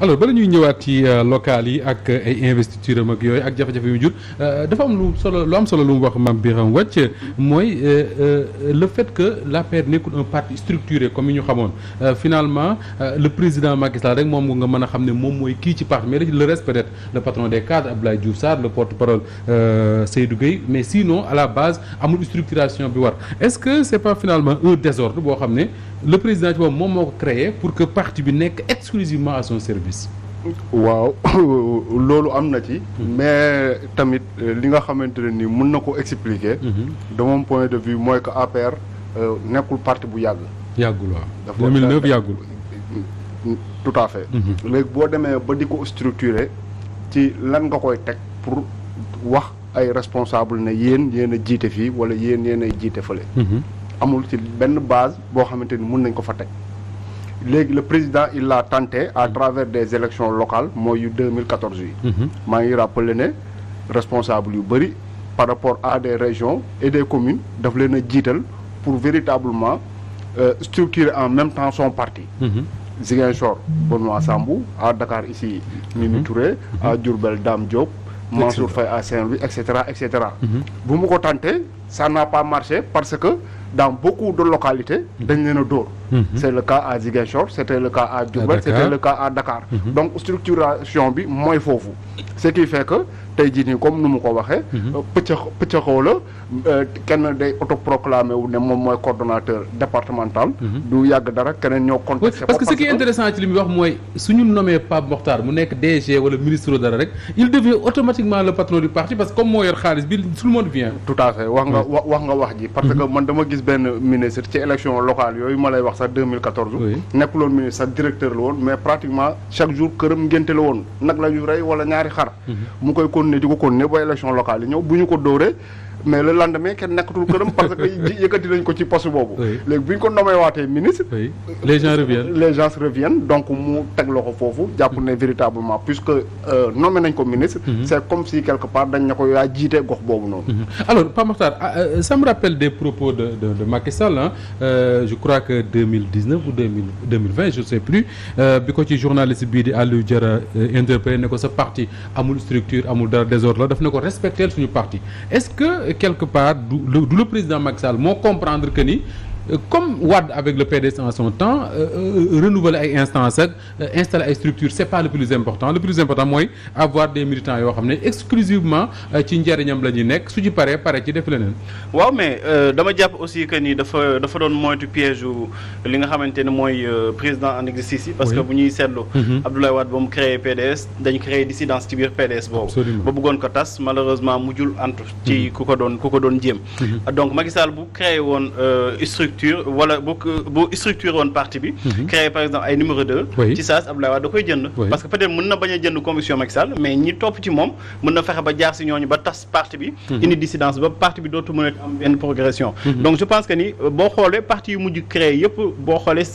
alors bala ñuy ñëwaat ci local yi ak ay investiture am ak yooyu ak jafe-jafe yu jur dafa am lu am solo lu mu wax Mame Birame Wathie mooy le fait que l'APR nekkul un parti structuré comme yi ñu xamoon finalement le président Macky Sall rek moom nga mën a xam ne moom mooy kii ci parti mais le reste peut-être le patron des cadres Abdoulaye Diouf Sarr le porte-parole Seydou Gueye mais sinon à la base amul structuration bi war est-ce que c'est pas finalement un désordre boo xam ne le président ci boobu moom moo ko créé pour que parti bi nekk exclusivement à son service. waaw loolu am na ci. mais tamit li nga xamante ne ni mën na ko expliquer. de mon point de vue mooy que APR nekkul parti bu yàgg. yàggul waaw 2009 yàggul. tout à fait. léegi boo demee ba di ko structurer ci lan nga koy teg pour wax ay responsable ne yéen a jiite fii wala yéen ay jiite fële. amul ci benn base boo xamante ni mën nañ ko fa teg léegi le président il l'a tenté à travers des élections locales mooy yu 2014 yi. maa ngi rappeler ne responsable yu bëri par rapport à des régions et des communes daf leen a jiital pour véritablement structurer en même temps son parti. Ziguinchor Benoît Sambou, à Dakar ici Mimi Touré, à Diourbel Dame Diop, Mansour Faye à Saint-Louis, etc. etc. bu mu ko tenté ça n'a pas marché parce que dans beaucoup de localités dañ leen a dóor. c'est le cas à Ziguinchor c'était le cas à Diourbel c'était le cas à Dakar. donc structuration bi mooy foofu ce qui fait que tey jii nii comme nu mu ko waxee. pëccëxoo la kenn day autoproclamé wu ne moom mooy coordonnateur départemental. du yàgg dara keneen ñoo contesté. parce que ce qui est intéressant ci li muy wax mooy suñu nommé Pape Mokhtar mu nekk DG wala ministre dara rek il devient automatiquement le patron du parti parce que comme moo yor xaalis bi tout le monde vient. tout à fait wax nga wax ji. parce que man dama gis benn ministre ci élection locale yooyu ma lay wax sax 2014. nekkuloon ministre sax directeur la woon mais pratiquement chaque jour këram ngénte la woon nag la ñu rey wala ñaari xar. mu koy continuer di ko continuer ba élection locale yi ñëw bu ñu ko dóoree mais le lendemain kenn nekkatul këram parce que yëkkati nañ ko ci poste boobu. léegi bu ñu ko nommé waatee ministre. les gens reviennent donc mu teg loxo foofu jàpp ne véritablement puisque nommé nañ ko ministre. c'est comme si quelque part dañ ne ko yaa jiite gox boobu noonu. alors Pape Mokhtar ça me rappelle des propos de Macky Sall je crois que 2019 ou 2020 je sais plus bi ko ci journaliste bii di Aliou Diarra interpellé ne ko sa parti amul structure amul dara désordre la daf ne ko respecter suñu parti est-ce que quelque part du le président Macky Sall moo comprendre que ni comme Wade avec le PDS en son temps renouveler ay instances ak installer ay structures c'est pas le plus important mooy avoir des militants yoo xam ne exclusivement ci njariñam la ñuy nekk su ci pare ci def leneen. waaw mais dama jàpp aussi que ni dafa doon moytu piège li nga xamante ne mooy président en exercice yi. parce que bu ñuy seetlu. Abdoulaye Wade ba mu créé PDS dañu créé dissidence ci biir PDS boobu. ba bëggoon ko tas malheureusement mujjul antu ci ku ko doon jéem. donc Macky Sall bu créé woon structure wala bu structuré woon parti bi. créé par exemple ay numéro 2. ci saas Abdoulaye Wade da koy jënd. parce que peut-être mën na bañ a jënd conviction Macky Sall mais ñi topp ci moom mën na fexe ba jaar si ñooñu ba tas parti bi. indi dissidence ba parti bi dootu mën a am benn progression. donc je pense que ni boo xoolee parti yu mujj créé yëpp boo xoolee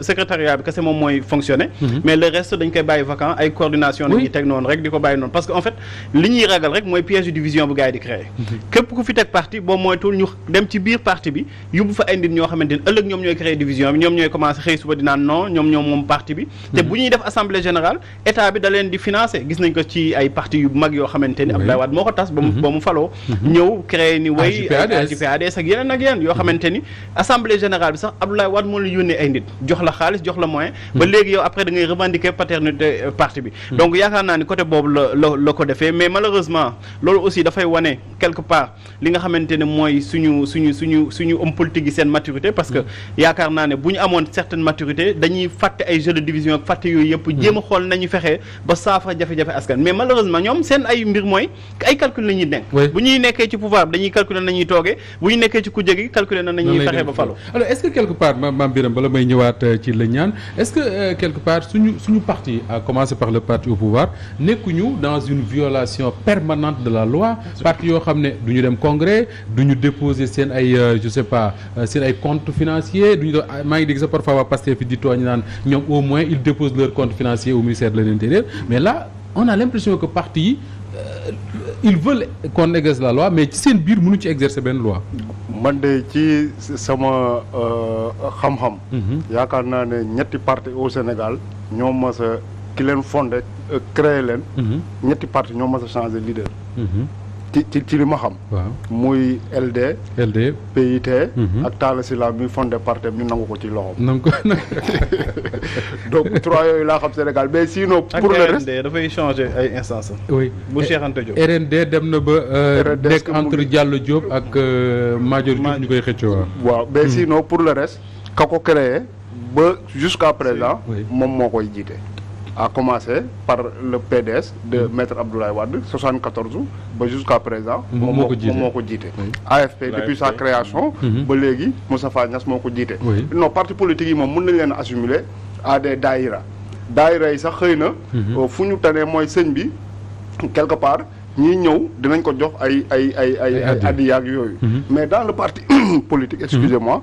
secrétariat bi kese moom mooy fonctionner. mais le reste dañ koy bàyyi vacant ay coordination la ñuy teg noonu rek di ko bàyyi noonu parce que en fait li ñuy ragal rek mooy piège de division bu gars yi di créé. képp ku fi teg parti boo moytuwul ñu dem ci biir parti bi yóbbu fa ay nit ñoo xamante ni ëllëg ñoom ñooy créer division bi ñoom ñooy commencer xëy suba di naan non ñoom moom parti bi te bu ñuy def assemblée générale état bi da leen di financer gis nañ ko ci ay parti yu mag yoo xamante ni Abdoulaye Wade moo ko tas ba mu faloo ñëw créer ni way AJ/PADS ak yeneen yoo xamante ni assemblée générale bi sax Abdoulaye Wade moo la yónnee ay nit jox la xaalis jox la moyen ba léegi yow après da ngay revendiquer paternité parti bi donc yaakaar naa ni côté boobu la ko defee mais malheureusement loolu aussi dafay wane quelque part li nga xamante ne mooy suñu homme politique yi seen maturité parce que yaakaar naa ne bu ñu amoon certaine maturité dañuy fàtte ay jeux de division ak fàtte yooyu yëpp jéem a xool nañu fexee ba saafara jafe-jafe askan mais malheureusement ñoom seen ay mbir mooy ay calcul la ñuy denk bu ñuy nekkee ci pouvoir bi dañuy calculer nañuy toogee bu ñu nekkee ci kujje gi calculer na nañuy fexee ba falu alors est-ce que quelque part Mame Birame bala may ñëwaat ci la ñaan est-ce que quelque part suñu parti à commencer par le parti au pouvoir nekkuñu dans une violation permanente de la loi parti yoo xam ne du ñu dem congrès du ñu déposer seen ay je sais pas seen ay comptes financiers duñu doon maa ngi dégg sax parfois waa Pastef fi di tooñ naan ñoom au moins ils déposent leur compte financier au ministère de l'Intérieur mais là on a l'impression que parti yi ils veulent qu'on exerce la loi mais ci seen biir mënu ci exercer benn loi. man de ci sama xam-xam. yaakaar naa ne ñetti parti au Sénégal ñoo mas a ki leen fondé créé leen. ñetti parti ñoo mas a changé leader. ci li ma xam. waaw muy LD. PIT. ak Talla Sylla mi fondé parti ñu nangu ko ci loxoom. nangu ko donc 3 yooyu laa xam Sénégal mais sinon. pour le reste RND dafay changer ay instances. oui bu Cheikh Anta Diop. RND dem na ba. nekk entre Diallo Diop ak Madior Diouf ñu koy xëccoo. waaw mais sinon pour le reste ka ko créé ba jusqu'à présent. moom moo koy jiite. a commencé par le PDS de maître Abdoulaye Wade 74 ba jusqu'à présent. moom moo ko jiite AFP depuis sa création. ba léegi Moustapha Niasse moo ko jiite. non parti politique yi moom mën nañ leen assimiler à des daïra yi sax xëy na. fu ñu tanee mooy sëñ bi quelque part ñiy ñëw dinañ ko jox ay addiyaak yooyu. mais dans le parti politique excusez-moi.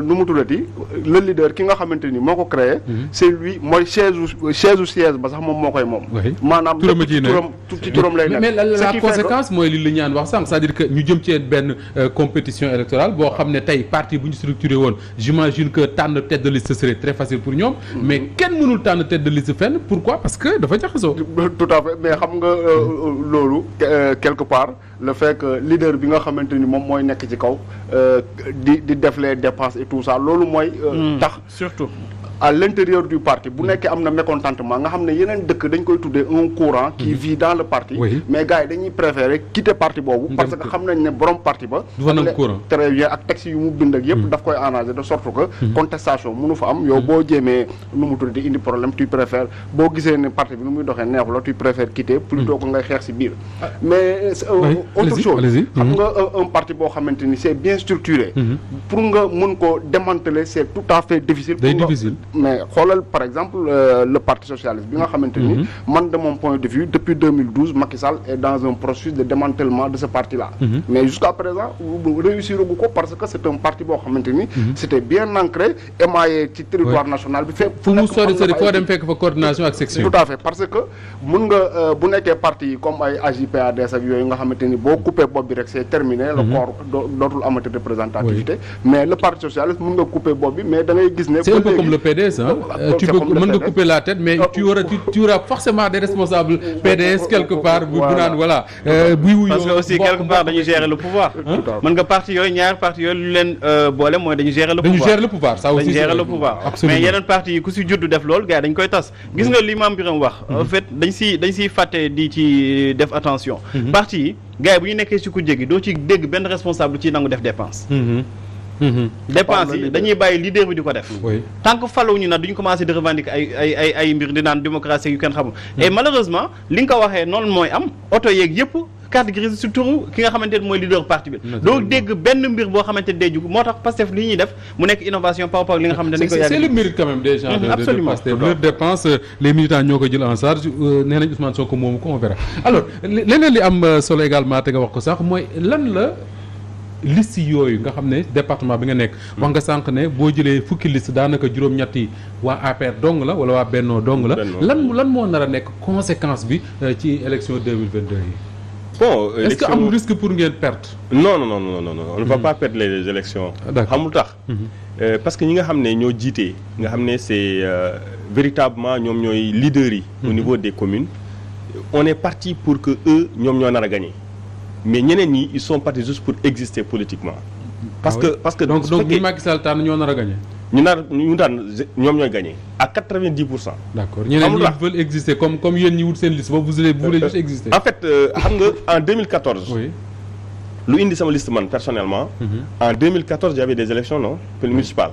nu mu tuddati le leader ki nga xamante ni moo ko créé. c'est lui mooy siège ba sax moom moo koy moom. maanaam ci turam lay nekk. mais la conséquence mooy li ñaan wax sànq c'est-à-dire que ñu jëm ci benn compétition électorale boo xam ne tey parti bu ñu structuré woon j'imagine que tànn tête de liste serait très facile pour ñoom. mais kenn mënul tànn tête de liste fenn pourquoi parce que dafa jaxasoo. tout à fait mais xam nga loolu quelque part le fait que leader bi nga xamante ni moom mooy nekk ci kaw di def les dépenses et tout ça loolu mooy tax surtout à l'intérieur du parti bu nekkee am na mécontentement nga xam ne yeneen dëkk dañ koy tuddee un courant qui vit dans le parti mais gars yi dañuy préférer quitter parti boobu parce que xam nañ ne borom parti ba très bien ak texte yu mu bind ak yëpp daf koy arranger de sorte que contestation mënu fa am yow boo jéemee nu mu tuddee indi problème tu préfères boo gisee ne parti bi nu muy doxee neexu la tu préfères quitter plutôt que ngay xeex si biir mais autre chose xam nga un parti boo xamante ni c'est bien structuré pour nga mën ko démanteler c'est tout à fait difficile mais xoolal par exemple le parti socialiste bi nga xamante ni man de mon point de vue depuis 2012 Macky Sall est dans un processus de démantèlement de ce parti là mais jusqu'à présent réussir gu ko parce que c'est un parti boo xamante ni c'était bien ancré émaillé ci territoire national bi fépp fu mu sori foo dem fekk fa coordination ak section tout à fait parce que mun nga bu nekkee parti yi comme ay AJ/PADS ak yooyu nga xamante ni boo coupé bopp bi rek c'est terminé le corps dootul amati représentativité mais le parti socialiste mun nga coupé bopp bi mais da ngay gis ne c'est un peu comme le PDS tu peux mën nga couper la tête mais tu auras forcément des responsables PDS quelque part bu naan voilà buy wuyu parce que aussi quelque part dañuy gérer le pouvoir mën nga parti yooyu ñaari parti yooyu lu leen boole mooy dañu gérer le pouvoir ça aussi dañu gérer le pouvoir mais yeneen parti yi ku si juddu def loolu gars yi dañ koy tas gis nga li Mame Birame wax en fait dañ siy fàtte di ci def attention parti yi gars yi bu ñu nekkee si ku jéggi doo ci dégg benn responsable ci nangu def dépense dépense yi dañuy bàyyi leader bi di ko def tant que faluñu nag duñu commencé di revendiquer ay mbir di naan démocratie yu kenn xamul et malheureusement li nga ko waxee noonu mooy am oto yeeg yëpp carte grise surtout ki nga xamante ne mooy leader parti bi doo dégg benn mbir boo xamante ne day jug moo tax Pastef li ñuy def mu nekk innovation par rapport ak li nga xamante ne dañ ko yàgg c'est le mérite quand même des gens de Pastef leur dépense les militants ñoo ko jël en charge nee nañ Ousmane Sonko moomu ko on verra alors leneen li am solo également te nga wax ko sax mooy lan la liste yooyu nga xam ne département bi nga nekk wax nga sànq ne boo jëlee fukki liste daanaka juróom-ñetti waa APR dong la wala waa Benno dong la lan moo nar a nekk conséquence bi ci élection 2022 yi bon est-ce que amul risque pour ngeen perte non on ne va pas perdre les élections xamul tax parce que ñi nga xam ne ñoo jiitee nga xam ne c'est véritablement ñoom ñooy leaders yi au niveau des communes on est parti pour que eux ñoom ñoo nar a gagner mais ñeneen ñi ils sont partis juste pour exister politiquement. parce que donc ñi Macky Sall tànn ñoo nar a gagné. ñu daan ñoom ñooy gagné à 90%. d'accord ñeneen ñi veulent exister comme yéen ñi wut seen liste boobu vous voulez juste exister. en fait xam nga en 2014. oui lu indi sama liste man personnellement. en 2014 il y avait des élections non municipales.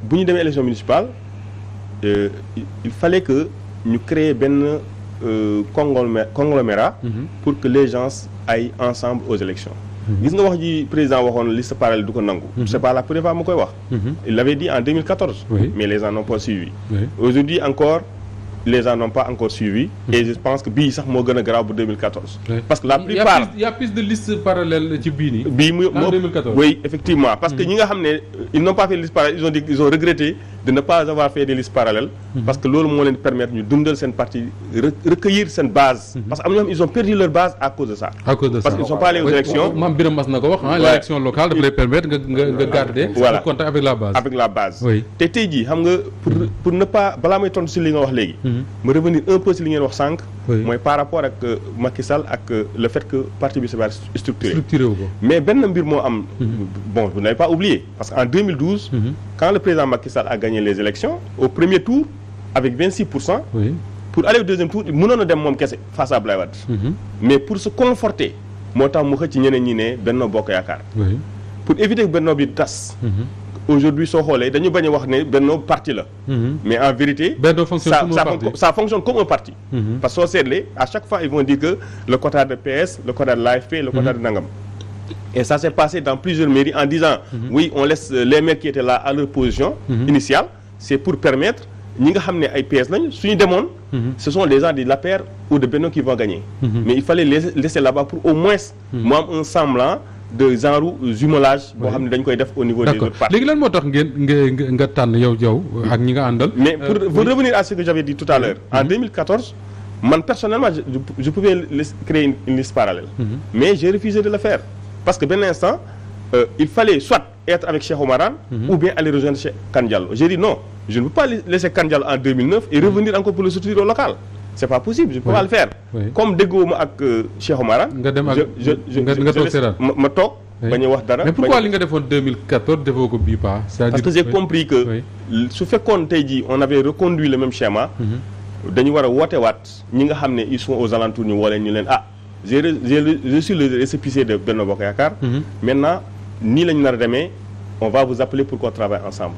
bu ñu demee élection municipale il fallait que ñu créer benn. conglomérat pour que les gens aillent ensemble aux élections gis nga wax ji président waxoon liste parallèle du ko nangu c'est pas la première fois ma koy wax il l'avait dit en 2014 mais les gens n'ont pas suivi aujourd'hui encore les gens n'ont pas encore suivi et je pense que bii sax moo gën a grave bu 2014 parce que la plupart il y a plus de listes parallèles ci bii nii bii mu 2014 oui effectivement parce que ñi nga xam ne ils n'ont pas fait liste parallèle ils ont regretté de ne pas avoir fait des listes parallèles. Parce que loolu moo leen permettre ñu dundal seen parti recueillir seen base. Parce que am na ñoo xam ils ont perdu leur base à cause de ça. à cause de ça parce qu'ils ne sont pas allés aux élections. Mame Birame mas na ko wax l'élection locale daf lay permettre nga garder. voilà le contact avec la base. avec la base. oui te tey jii xam nga pour ne pas balaa may tontu si li nga wax léegi. ma revenir un peu si li ngeen wax sànq. mooy par rapport ak Macky Sall ak le fait que parti bi c'est pas structuré wu ko. mais benn mbir moo am. bon vous n'avez pas oublié parce qu'en 2012. quand le président Macky Sall a gagné les élections au premier tour avec 26%. oui pour aller au deuxième tour mënoon a dem moom kese face à Abdoulaye Wade. mais pour se conforter moo tax mu xëcc ñeneen ñi ne Benno Bokk Yaakaar. oui pour éviter que Benno bi tas. aujourd'hui soo xoolee dañu bañ a wax ne Benno parti la. mais en vérité. Benno fonctionne comme un parti ça fonctionne comme un parti. parce que soo seetlee à chaque fois ils vont dire que le quota de PS le quota de l'AFP le quota de nangam. et ça s'est passé dans plusieurs mairies en disant. oui on laisse les maires qui étaient là à leur position. initiale c'est pour permettre ñi nga xam ne ay PS lañu suñu demoon. ce sont des gens de l'APR ou de Benno qui vont gagner. mais il fallait les laisser là-bas pour au moins. mu am un semblant. de genre jumelage boo xam ne dañ koy def au niveau des autres partis. léegi lan moo tax nga tànn yow ak ñi nga àndal. mais pour revenir à ce que j'avais dit tout à l'heure en 2014 man personnellement je pouvais créer une liste parallèle. mais j'ai refusé de le faire parce que benn instant il fallait soit être avec Cheikh Oumar Anne ou bien aller rejoindre Cheikh Kane Diallo j'ai dit non je ne peux pas laisser Kane Diallo en 2009 et revenir encore pour le soutenir au local. c'est pas possible je peux pas le faire. comme déggoo ma ak Cheikh Oumar Anne. nga dem ak nga toog seetaan ma toog. bañ a wax dara mais pourquoi li nga defoon 2014 defoo ko bii pas. parce que j'ai compris que su fekkoon tey jii on avait reconduit le même schéma. dañu war a wootewaat ñi nga xam ne ils sont aux alentours ñu woo leen ñu leen j'ai reçu le récépissé de Benno Bokk Yaakaar. maintenant nii la ñu nar a demee on va vous appeler pour qu'on travaille ensemble.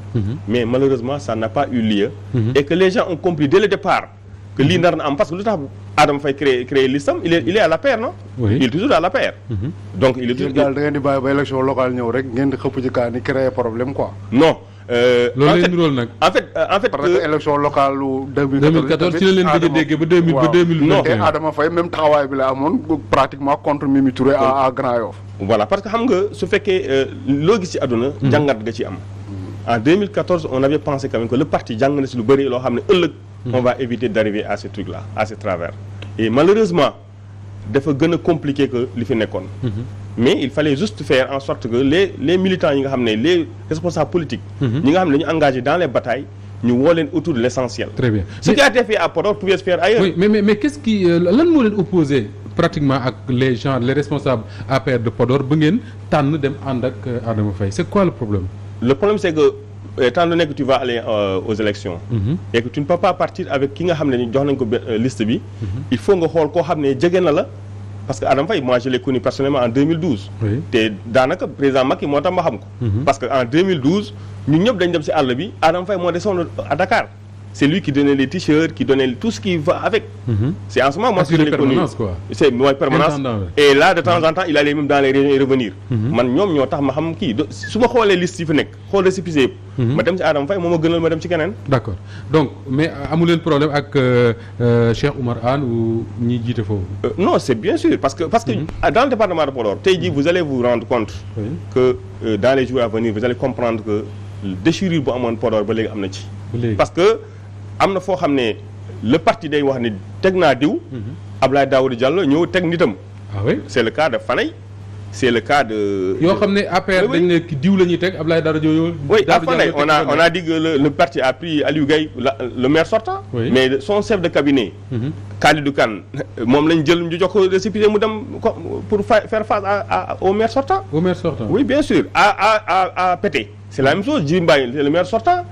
mais malheureusement ça n'a pas eu lieu. et que les gens ont compris dès le départ. que lii nar na am parce que lu tax Adama Faye créer listam il est à l'APR non. oui il est toujours à l'APR. donc il est toujours daal da ngeen di bàyyi ba élection locale ñëw rek ngeen di xëpp ci kaa ni créer problème quoi. non. loolu lay niróol nag. en fait parce que élection locale lu 2014 ci la leen gëj a déggee ba 2000 ba 2021. non te Adama Faye même taxawaay bi la amoon pratiquement contre Mimi Touré à Grand Yoff. voilà parce que xam nga su fekkee loo gis ci àdduna. jàngat nga ci am. en 2014 on avait pensé quand même que le parti jàng na ci lu bëri loo xam ne ëllëg. on va éviter d'arriver à ce truc là à ce travers. et malheureusement dafa gën a compliqué que li fi nekkoon. mais il fallait juste faire en sorte que les militants yi nga xam ne les responsables politiques. ñi nga xam ne dañu engagé dans les batailles ñu woo leen autour de l'essentiel. très bien ce qui a été fait à Podor pouvait se faire ailleurs. oui mais qu'est-ce qui lan moo leen opposé pratiquement ak les gens les responsables APR de Podor ba ngeen tànn dem ànd ak Adama Faye c'est quoi le problème. le problème c'est que étant donné que tu vas aller aux élections et que tu ne peux pas partir avec ki nga xam ne jox nañ ko liste bi il faut nga xool koo xam ne jege na la parce que Adama Faye moi je l'ai connu personnellement en 2012 te daanaka président Macky moo tax ma xam ko parce que en 2012 ñun ñëpp dañ dem ci àll bi Adama Faye moo desoon à Dakar c'est lui qui donnait les t-shirts qui donnait tout ce qui va avec c'est en ce moment moi je l'ai connu c'est mooy permanence et là de temps en temps il allait même dans les régions et revenir man ñoom ñoo tax ma xam kii su ma xoolee liste yi fi nekk xool récépissé yëpp ma dem ci Adama Faye moo ma gënal ma dem ci keneen d'accord donc mais amu leen problème ak Cheikh Oumar Anne ou ñi jiite foofu non c'est bien sûr parce que dans le département de Podor tey jii vous allez vous rendre compte que dans les jours à venir vous allez comprendre que déchirure bu amoon Podor ba léegi am na ci parce que am na foo xam ne le parti day wax ne teg naa diw Abdoulaye Daouda Diallo ñëw teg nitam oui c'est le cas de Fanay c'est le cas de yoo xam ne APR dañ ne diw la ñuy teg Abdoulaye Daouda Diallo oui à Fanay on a dit que le parti a pris Aliou Gaye le maire sortant mais son chef de cabinet Khalidou Kane moom lañ jël ñu jox ko récépissé mu dem pour faire face au maire sortant oui bien sûr à Pété c'est la même chose Djibi Mbaye c'est le maire sortant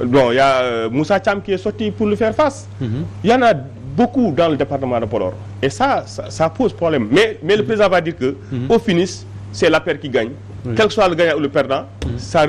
bon il y a Moussa Thiam qui est sorti pour lui faire face il y en a beaucoup dans le département de Podor et ça pose problème mais le président va dire que au finish c'est l'APR qui gagne quel que soit le gagnant ou le perdant ça